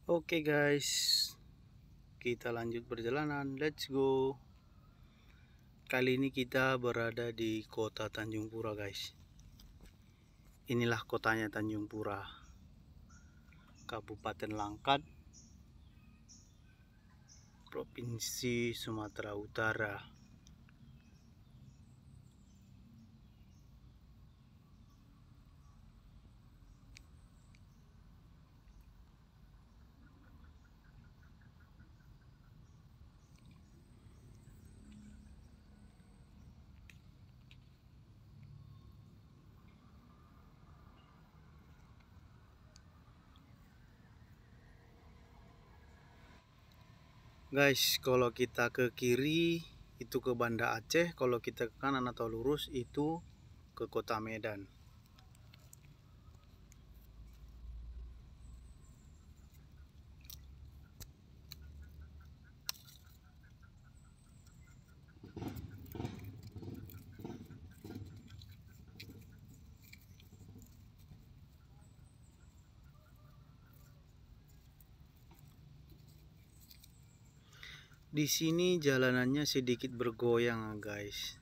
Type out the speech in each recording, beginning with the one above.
Oke guys, kita lanjut perjalanan. Let's go. Kali ini kita berada di kota Tanjung Pura guys. Inilah kotanya Tanjung Pura, Kabupaten Langkat, Provinsi Sumatera Utara. Guys, kalau kita ke kiri itu ke Banda Aceh, kalau kita ke kanan atau lurus itu ke Kota Medan. Di sini jalanannya sedikit bergoyang guys,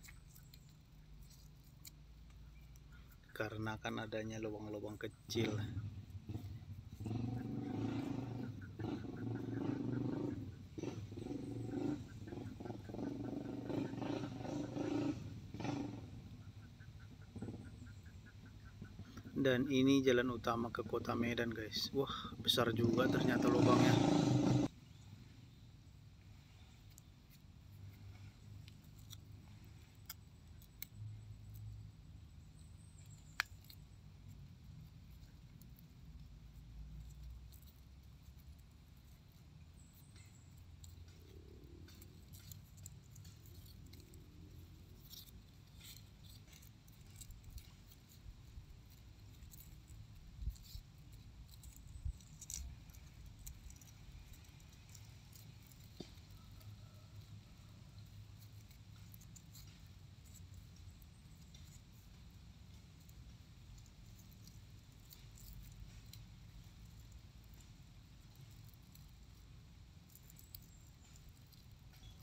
karena kan adanya lubang-lubang kecil. Dan ini jalan utama ke Kota Medan guys. Wah, besar juga ternyata lubangnya.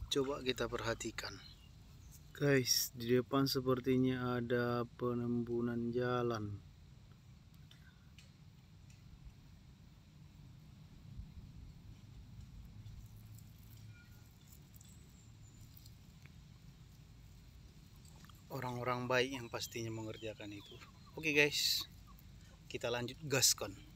Coba kita perhatikan guys, di depan sepertinya ada penimbunan jalan. Orang-orang baik yang pastinya mengerjakan itu. Oke guys, kita lanjut gaskon.